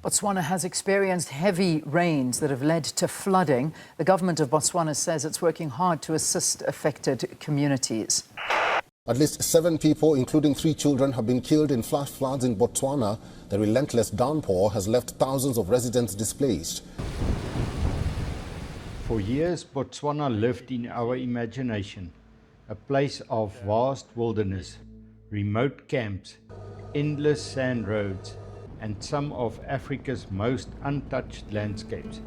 Botswana has experienced heavy rains that have led to flooding. The government of Botswana says it's working hard to assist affected communities. At least 7 people, including 3 children, have been killed in flash floods in Botswana. The relentless downpour has left thousands of residents displaced. For years, Botswana lived in our imagination, a place of vast wilderness, remote camps, endless sand roads, and some of Africa's most untouched landscapes.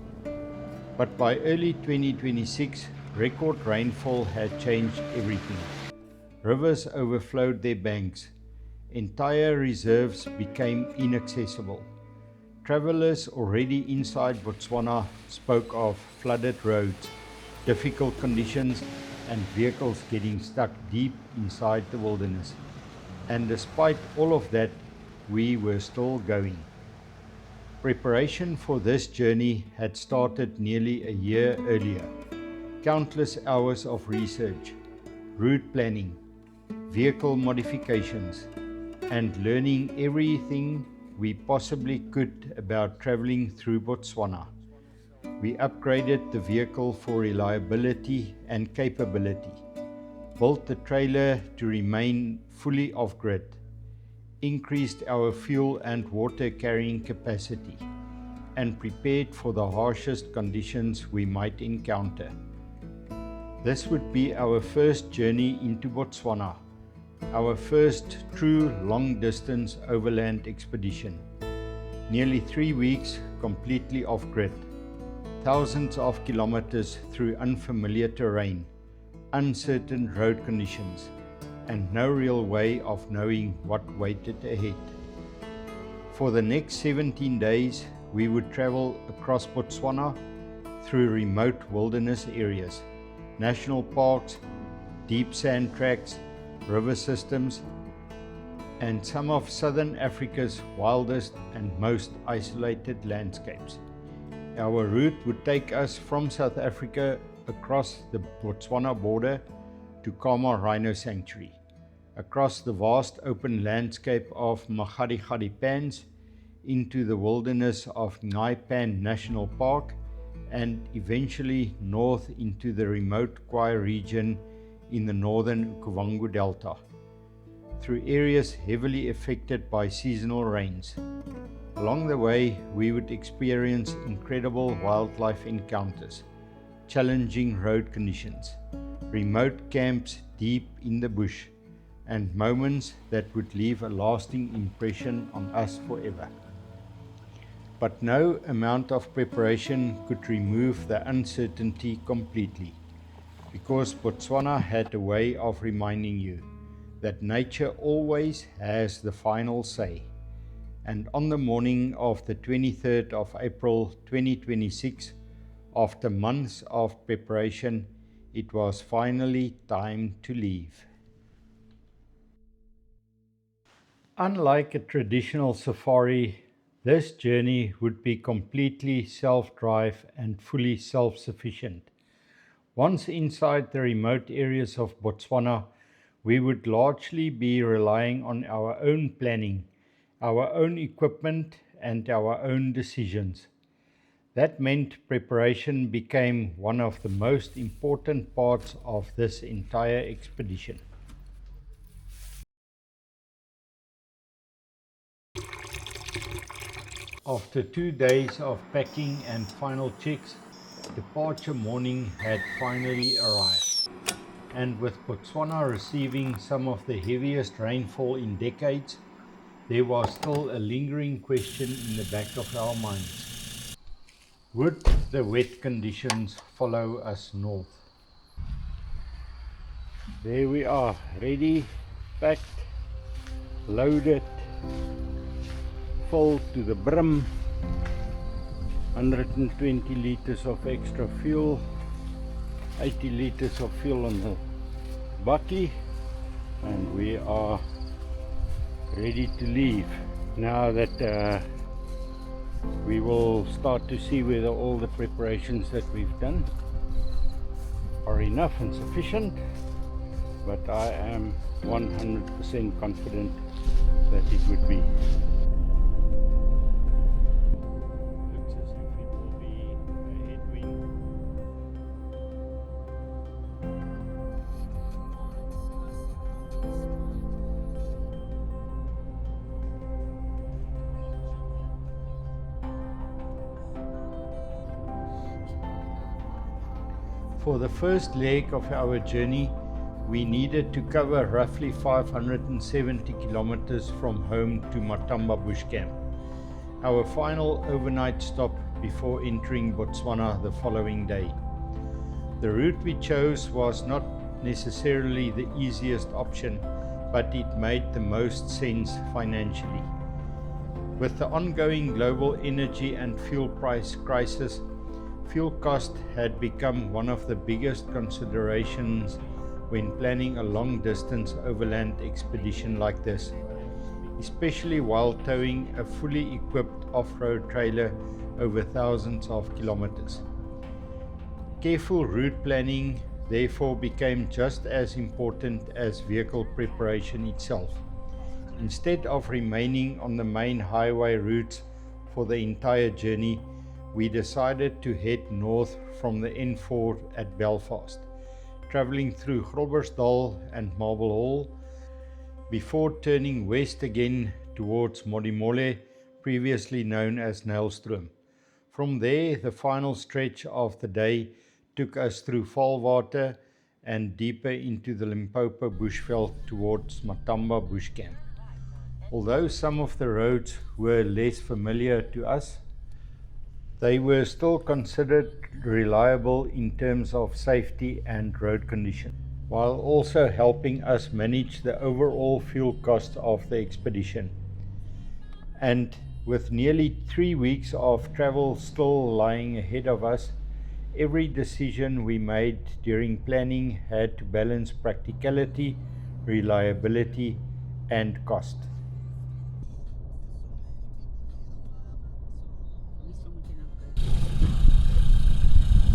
But by early 2026, record rainfall had changed everything. Rivers overflowed their banks. Entire reserves became inaccessible. Travelers already inside Botswana spoke of flooded roads, difficult conditions, and vehicles getting stuck deep inside the wilderness. And despite all of that, we were still going. Preparation for this journey had started nearly a year earlier. Countless hours of research, route planning, vehicle modifications, and learning everything we possibly could about traveling through Botswana. We upgraded the vehicle for reliability and capability, built the trailer to remain fully off-grid, increased our fuel and water carrying capacity, and prepared for the harshest conditions we might encounter. This would be our first journey into Botswana, our first true long-distance overland expedition. Nearly 3 weeks completely off-grid, thousands of kilometers through unfamiliar terrain, uncertain road conditions, and no real way of knowing what waited ahead. For the next 17 days, we would travel across Botswana through remote wilderness areas, national parks, deep sand tracks, river systems, and some of southern Africa's wildest and most isolated landscapes. Our route would take us from South Africa across the Botswana border to Khama Rhino Sanctuary, across the vast open landscape of Magadi Pans, into the wilderness of Ngaipan National Park, and eventually north into the remote Kwai region in the northern Okavango Delta, through areas heavily affected by seasonal rains. Along the way, we would experience incredible wildlife encounters, challenging road conditions, remote camps deep in the bush, and moments that would leave a lasting impression on us forever. But no amount of preparation could remove the uncertainty completely, because Botswana had a way of reminding you that nature always has the final say. And on the morning of the 23rd of April 2026, after months of preparation, it was finally time to leave. Unlike a traditional safari, this journey would be completely self-drive and fully self-sufficient. Once inside the remote areas of Botswana, we would largely be relying on our own planning, our own equipment, and our own decisions. That meant preparation became one of the most important parts of this entire expedition. After 2 days of packing and final checks, departure morning had finally arrived. And with Botswana receiving some of the heaviest rainfall in decades, there was still a lingering question in the back of our minds. Would the wet conditions follow us north? There we are, ready, packed, loaded, full to the brim, 120 liters of extra fuel, 80 liters of fuel on the bakkie, and we are ready to leave. Now that we will start to see whether all the preparations that we've done are enough and sufficient, but I am 100% confident that it would be. For the first leg of our journey, we needed to cover roughly 570 kilometers from home to Matamba Bush Camp, our final overnight stop before entering Botswana the following day. The route we chose was not necessarily the easiest option, but it made the most sense financially. With the ongoing global energy and fuel price crisis, fuel cost had become one of the biggest considerations when planning a long-distance overland expedition like this, especially while towing a fully equipped off-road trailer over thousands of kilometers. Careful route planning therefore became just as important as vehicle preparation itself. Instead of remaining on the main highway routes for the entire journey, we decided to head north from the N4 at Belfast, traveling through Groblersdal and Marble Hall, before turning west again towards Modimolle, previously known as Nylstroom. From there, the final stretch of the day took us through Valwater and deeper into the Limpopo bushveld towards Matamba Bush Camp. Although some of the roads were less familiar to us, they were still considered reliable in terms of safety and road conditions, while also helping us manage the overall fuel cost of the expedition. And with nearly 3 weeks of travel still lying ahead of us, every decision we made during planning had to balance practicality, reliability, and cost.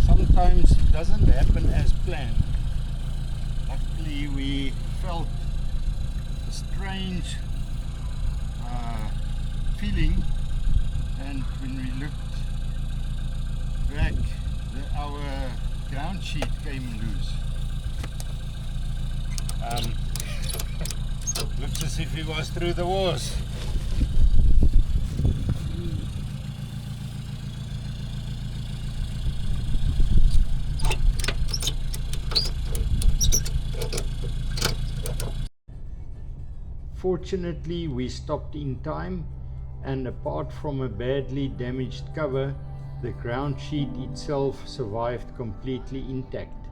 Sometimes it doesn't happen as planned. Luckily, we felt a strange feeling, and when we looked back, our ground sheet came loose. Looks as if he was through the wars. Fortunately, we stopped in time, and apart from a badly damaged cover, the ground sheet itself survived completely intact.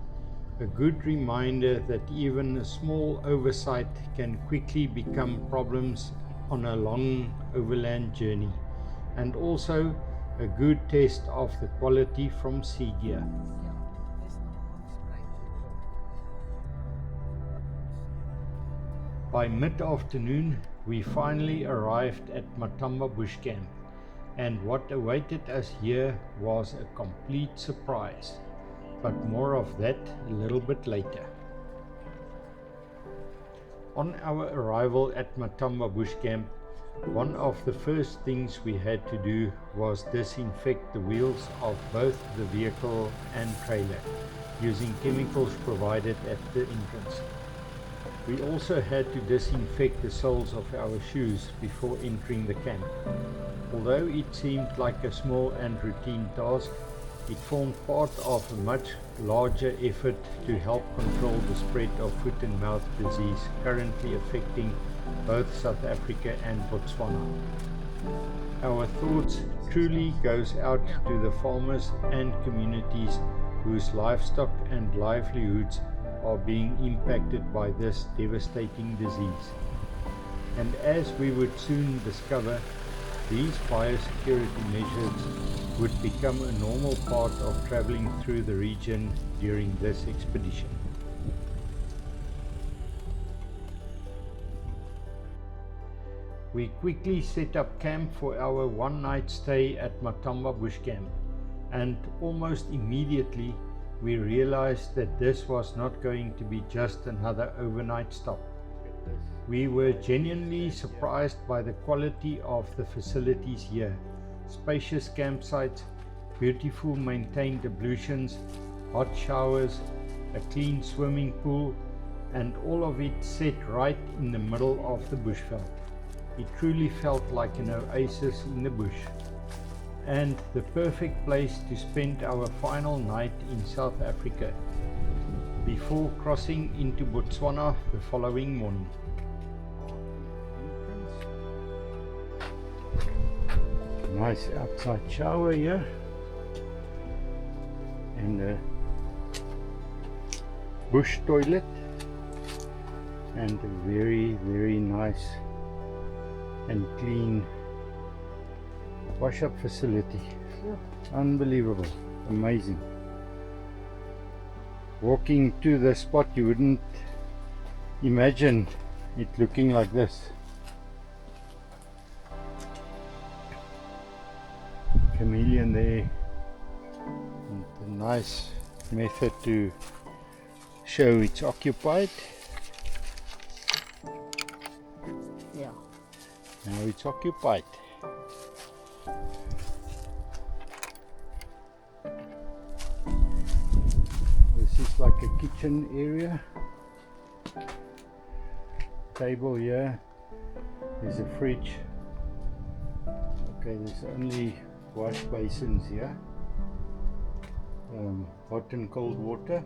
A good reminder that even a small oversight can quickly become problems on a long overland journey, and also a good test of the quality from sea gear. By mid-afternoon, we finally arrived at Matamba Bush Camp, and what awaited us here was a complete surprise, but more of that a little bit later. On our arrival at Matamba Bush Camp, one of the first things we had to do was disinfect the wheels of both the vehicle and trailer, using chemicals provided at the entrance. We also had to disinfect the soles of our shoes before entering the camp. Although it seemed like a small and routine task, it formed part of a much larger effort to help control the spread of foot and mouth disease currently affecting both South Africa and Botswana. Our thoughts truly goes out to the farmers and communities whose livestock and livelihoods are being impacted by this devastating disease. And as we would soon discover, these biosecurity measures would become a normal part of traveling through the region during this expedition. We quickly set up camp for our one-night stay at Matamba Bush Camp, and almost immediately we realized that this was not going to be just another overnight stop. We were genuinely surprised by the quality of the facilities here. Spacious campsites, beautiful maintained ablutions, hot showers, a clean swimming pool, and all of it set right in the middle of the bushveld. It truly felt like an oasis in the bush. and the perfect place to spend our final night in South Africa before crossing into Botswana the following morning. Nice outside shower here, and a bush toilet, and a very nice and clean wash-up facility. Unbelievable, amazing. Walking to the spot, you wouldn't imagine it looking like this. Chameleon there, and a nice method to show it's occupied. Yeah. Now it's occupied. This is like a kitchen area. Table here. There's a fridge. Okay, there's only wash basins here. Hot and cold water.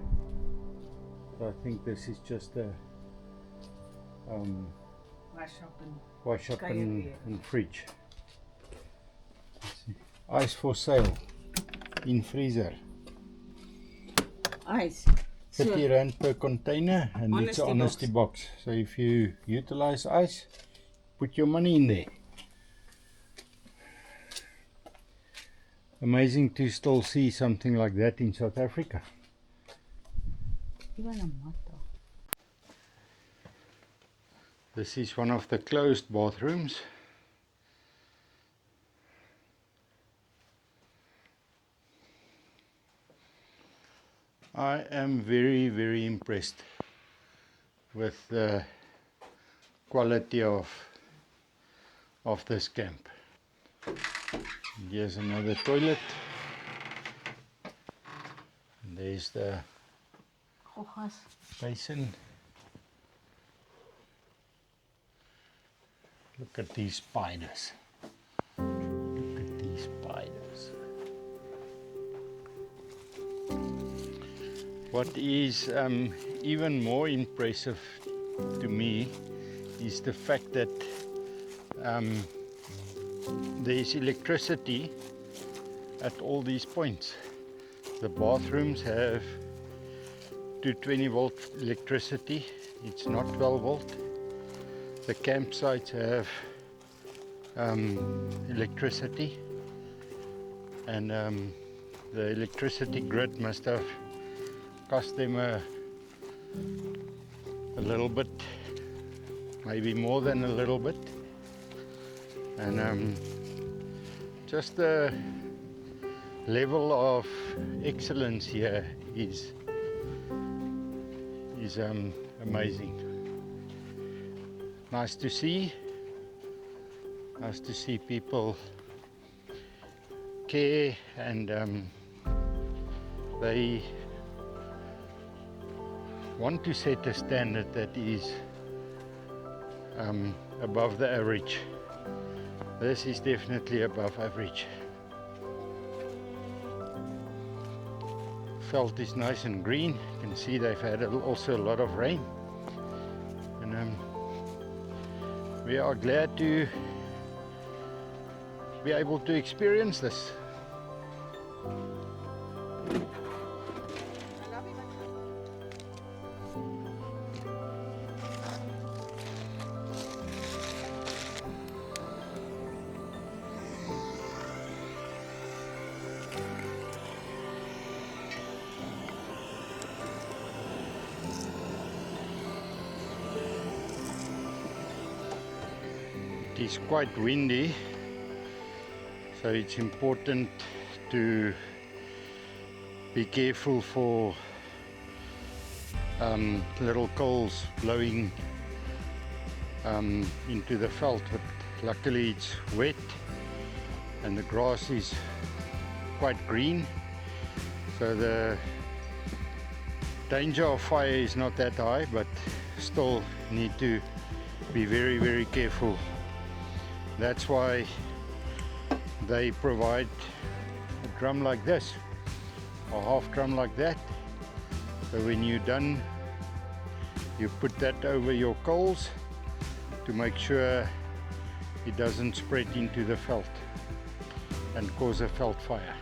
So I think this is just a wash up and fridge. Ice for sale in freezer. Ice. 30 rand per container, and it's an honesty box. So if you utilize ice, put your money in there. Amazing to still see something like that in South Africa. This is one of the closed bathrooms. I am very impressed with the quality of this camp. Here's another toilet. And there's the basin. Look at these spiders. Look at these spiders. What is even more impressive to me is the fact that there is electricity at all these points. The bathrooms have 220 volt electricity. It's not 12 volt. The campsites have electricity, and the electricity grid must have cost them a little bit, maybe more than a little bit, and just the level of excellence here is amazing. Nice to see people care, and they want to set a standard that is above the average. This is definitely above average. Veld is nice and green. You can see they've had also a lot of rain, and we are glad to be able to experience this. It is quite windy, so it's important to be careful for little coals blowing into the veld, but luckily it's wet and the grass is quite green, so the danger of fire is not that high, but still need to be very careful. That's why they provide a drum like this, a half drum like that. So when you're done, you put that over your coals to make sure it doesn't spread into the veld and cause a veld fire.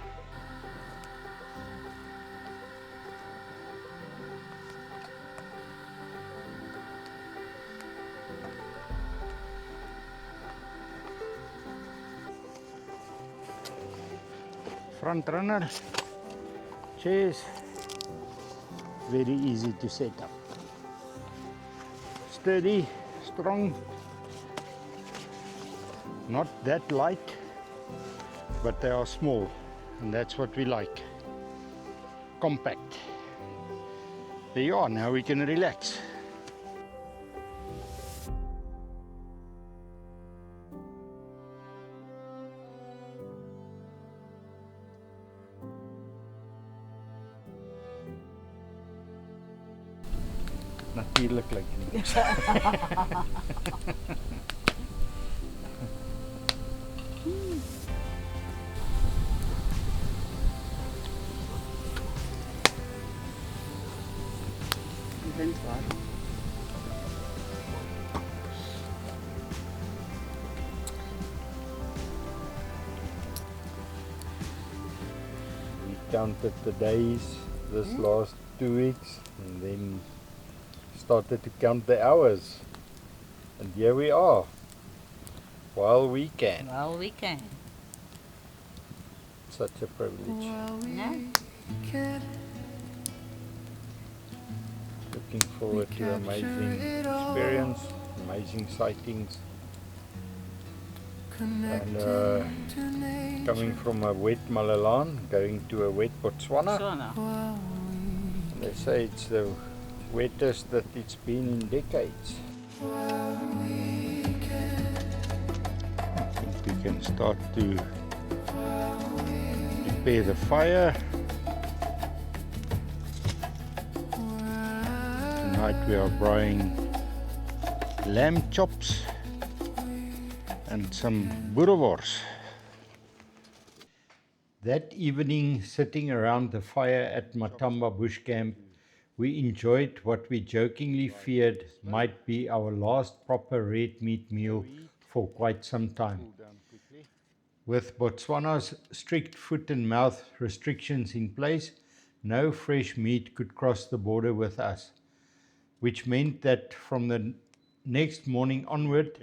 Front runner, chairs, very easy to set up. Sturdy, strong, not that light, but they are small, and that's what we like. Compact. There you are, now we can relax. Natuurlijk like nie. We counted the days this last 2 weeks and then started to count the hours, and here we are, while we can. Well, we can. Such a privilege. Yeah. Looking forward to amazing experience, amazing sightings, and coming from a wet Malalan, going to a wet Botswana. And they say it's the wettest that it's been in decades. I think we can start to prepare the fire. Tonight we are frying lamb chops and some boerewors. That evening, sitting around the fire at Matamba Bush Camp, we enjoyed what we jokingly feared might be our last proper red meat meal for quite some time. With Botswana's strict foot and mouth restrictions in place, no fresh meat could cross the border with us, which meant that from the next morning onward,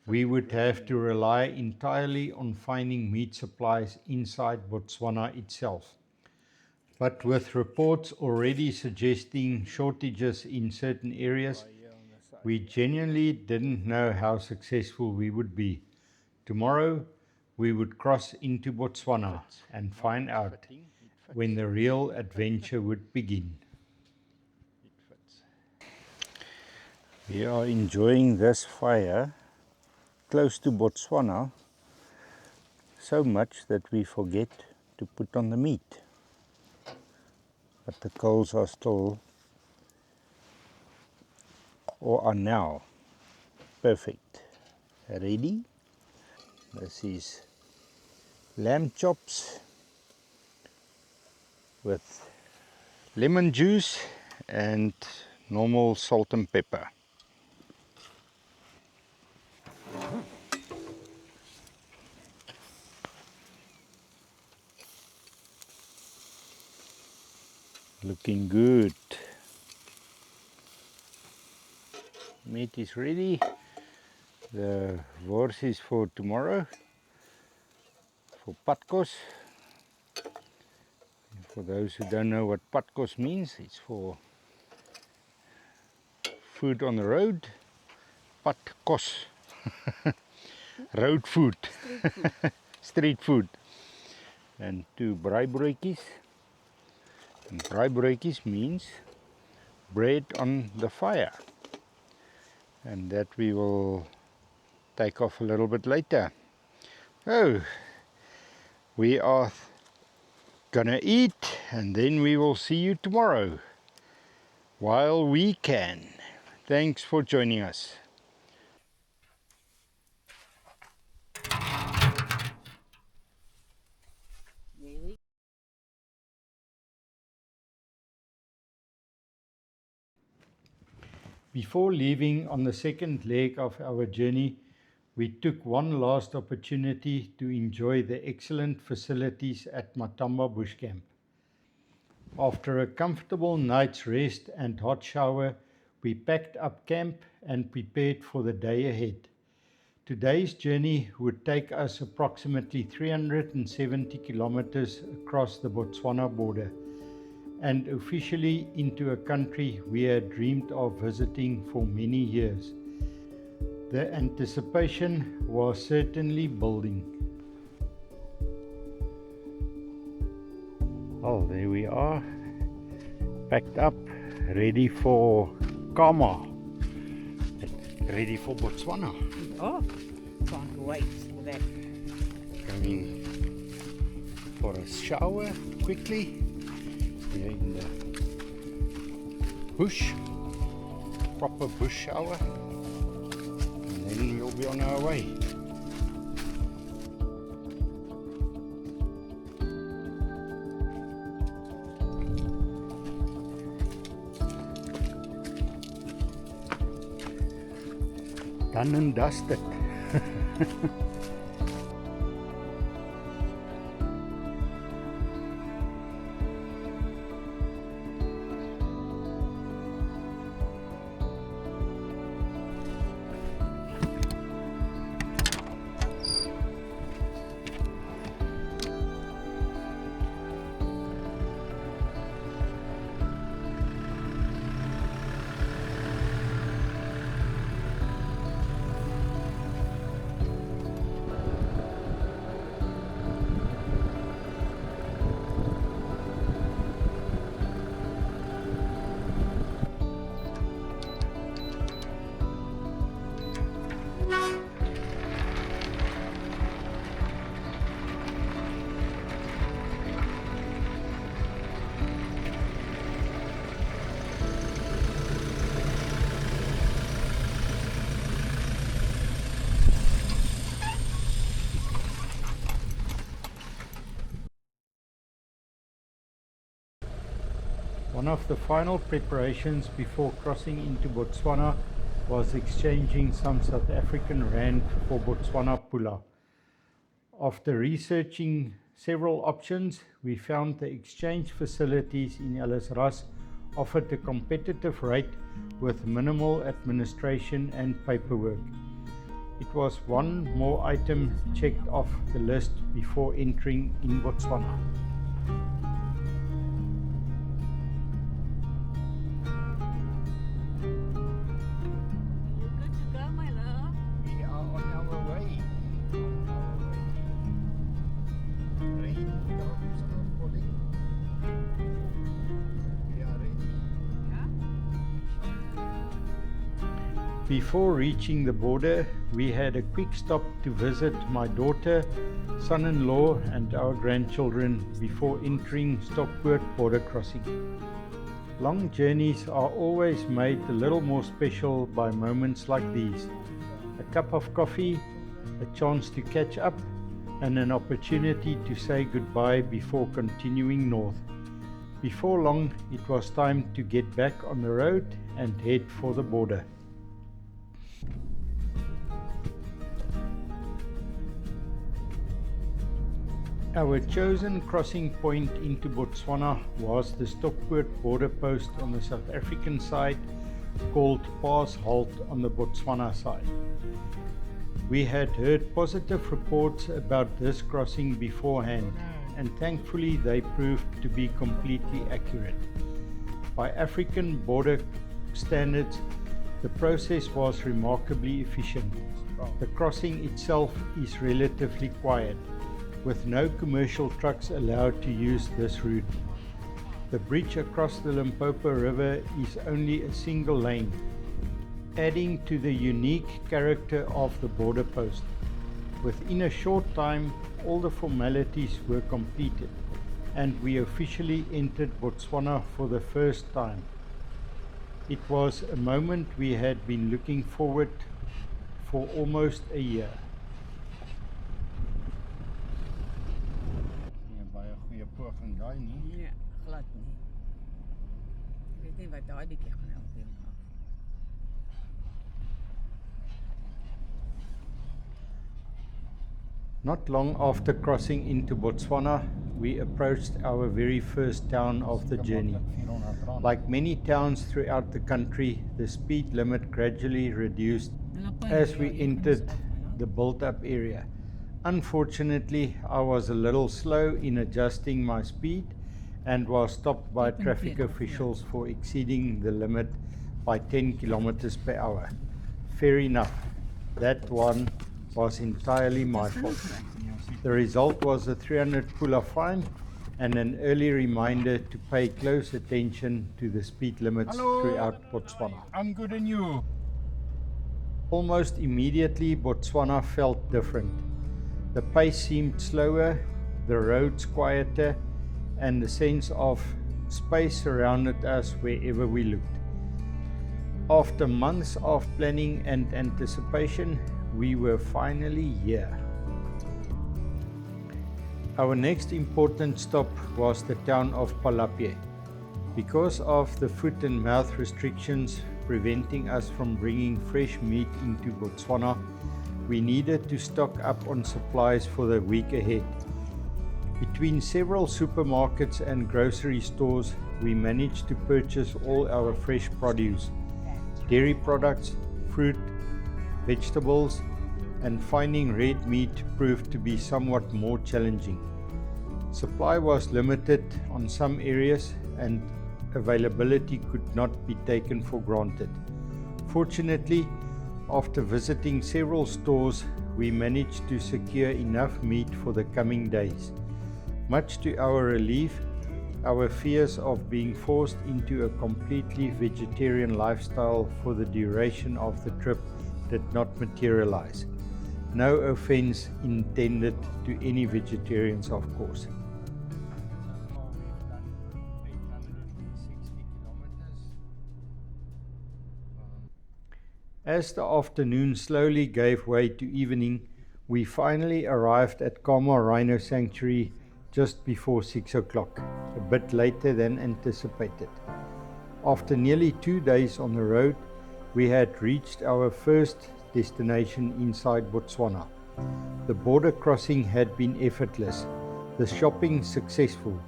we would have to rely entirely on finding meat supplies inside Botswana itself. But with reports already suggesting shortages in certain areas, we genuinely didn't know how successful we would be. Tomorrow, we would cross into Botswana and find out when the real adventure would begin. We are enjoying this fire close to Botswana so much that we forget to put on the meat. But the coals are still, or are now, perfect. Ready? This is lamb chops with lemon juice and normal salt and pepper. Looking good. Meat is ready. The wors is for tomorrow, for patkos. For those who don't know what patkos means, it's for food on the road. Patkos. Road food. Street food. And 2 braaibroodjies. And braaibroodjies means bread on the fire. And that we will take off a little bit later. Oh, we are gonna eat and then we will see you tomorrow while we can. Thanks for joining us. Before leaving on the second leg of our journey, we took one last opportunity to enjoy the excellent facilities at Matamba Bush Camp. After a comfortable night's rest and hot shower, we packed up camp and prepared for the day ahead. Today's journey would take us approximately 370 kilometers across the Botswana border and officially into a country we had dreamed of visiting for many years. The anticipation was certainly building. Oh, there we are, packed up, ready for Khama, ready for Botswana. Oh, can't wait for that. Going for a shower quickly here in the bush, proper bush shower, and then we'll be on our way. Done and dusted. One of the final preparations before crossing into Botswana was exchanging some South African rand for Botswana pula. After researching several options, we found the exchange facilities in Ellisras offered a competitive rate with minimal administration and paperwork. It was one more item checked off the list before entering in Botswana. Before reaching the border, we had a quick stop to visit my daughter, son-in-law and our grandchildren before entering Stockport border crossing. Long journeys are always made a little more special by moments like these. A cup of coffee, a chance to catch up, and an opportunity to say goodbye before continuing north. Before long, it was time to get back on the road and head for the border. Our chosen crossing point into Botswana was the Stockport border post on the South African side, called Pass Halt on the Botswana side. We had heard positive reports about this crossing beforehand, and thankfully they proved to be completely accurate. By African border standards, the process was remarkably efficient. The crossing itself is relatively quiet, with no commercial trucks allowed to use this route. The bridge across the Limpopo River is only a single lane, adding to the unique character of the border post. Within a short time, all the formalities were completed, and we officially entered Botswana for the first time. It was a moment we had been looking forward for almost a year. Nee, glad nie. Ek weet nie wat daai bietjie gaan help nie. Not long after crossing into Botswana, we approached our very first town of the journey. Like many towns throughout the country, the speed limit gradually reduced as we entered the built-up area. Unfortunately, I was a little slow in adjusting my speed and was stopped by traffic officials for exceeding the limit by 10 kilometers per hour. Fair enough, that one was entirely my fault. The result was a 300 pula fine and an early reminder to pay close attention to the speed limits throughout Botswana. I'm good, and you? Almost immediately, Botswana felt different. The pace seemed slower, the roads quieter, and the sense of space surrounded us wherever we looked. After months of planning and anticipation, we were finally here. Our next important stop was the town of Palapye. Because of the foot and mouth restrictions preventing us from bringing fresh meat into Botswana, we needed to stock up on supplies for the week ahead. Between several supermarkets and grocery stores, we managed to purchase all our fresh produce, dairy products, fruit, vegetables, and finding red meat proved to be somewhat more challenging. Supply was limited on some areas and availability could not be taken for granted. Fortunately, after visiting several stores, we managed to secure enough meat for the coming days. Much to our relief, our fears of being forced into a completely vegetarian lifestyle for the duration of the trip did not materialize. No offense intended to any vegetarians, of course. As the afternoon slowly gave way to evening, we finally arrived at Khama Rhino Sanctuary just before 6 o'clock, a bit later than anticipated. After nearly 2 days on the road, we had reached our first destination inside Botswana. The border crossing had been effortless, the shopping successful,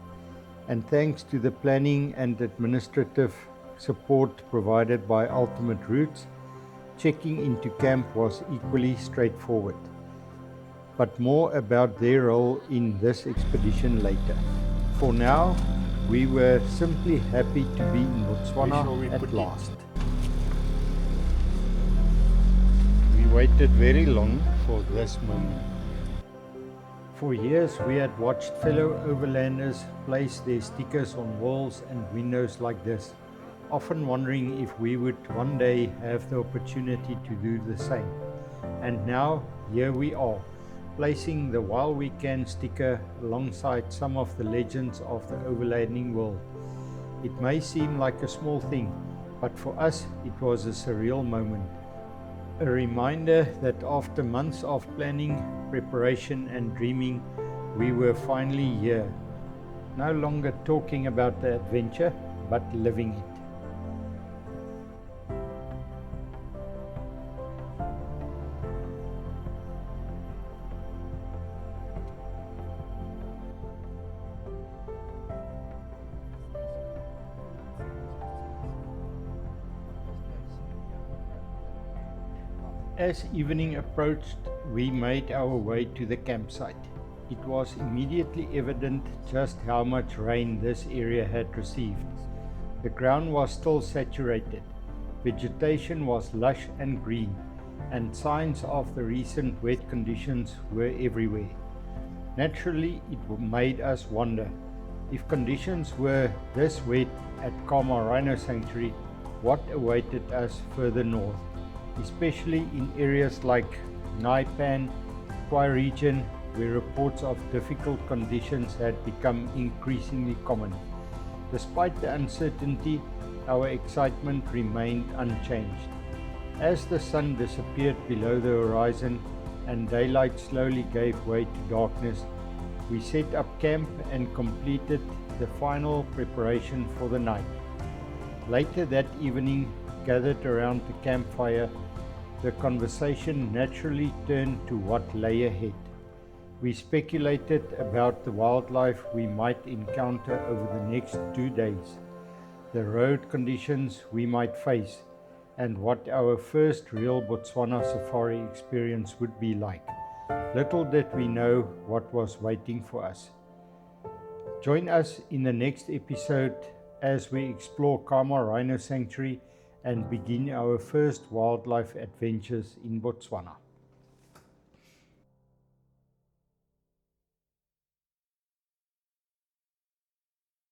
and thanks to the planning and administrative support provided by Ultimate Routes, checking into camp was equally straightforward. But more about their role in this expedition later. For now, we were simply happy to be in Botswana at last. We waited very long for this moment. For years we had watched fellow overlanders place their stickers on walls and windows like this, often wondering if we would one day have the opportunity to do the same. And now, here we are, placing the While We Can sticker alongside some of the legends of the overlanding world. It may seem like a small thing, but for us it was a surreal moment. A reminder that after months of planning, preparation and dreaming, we were finally here. No longer talking about the adventure, but living it. As evening approached, we made our way to the campsite. It was immediately evident just how much rain this area had received. The ground was still saturated, vegetation was lush and green, and signs of the recent wet conditions were everywhere. Naturally, it made us wonder, if conditions were this wet at Khama Rhino Sanctuary, what awaited us further north, especially in areas like Naipan, Kwai region, where reports of difficult conditions had become increasingly common. Despite the uncertainty, our excitement remained unchanged. As the sun disappeared below the horizon and daylight slowly gave way to darkness, we set up camp and completed the final preparation for the night. Later that evening, gathered around the campfire, the conversation naturally turned to what lay ahead. We speculated about the wildlife we might encounter over the next 2 days, the road conditions we might face, and what our first real Botswana safari experience would be like. Little did we know what was waiting for us. Join us in the next episode as we explore Khama Rhino Sanctuary and begin our first wildlife adventures in Botswana.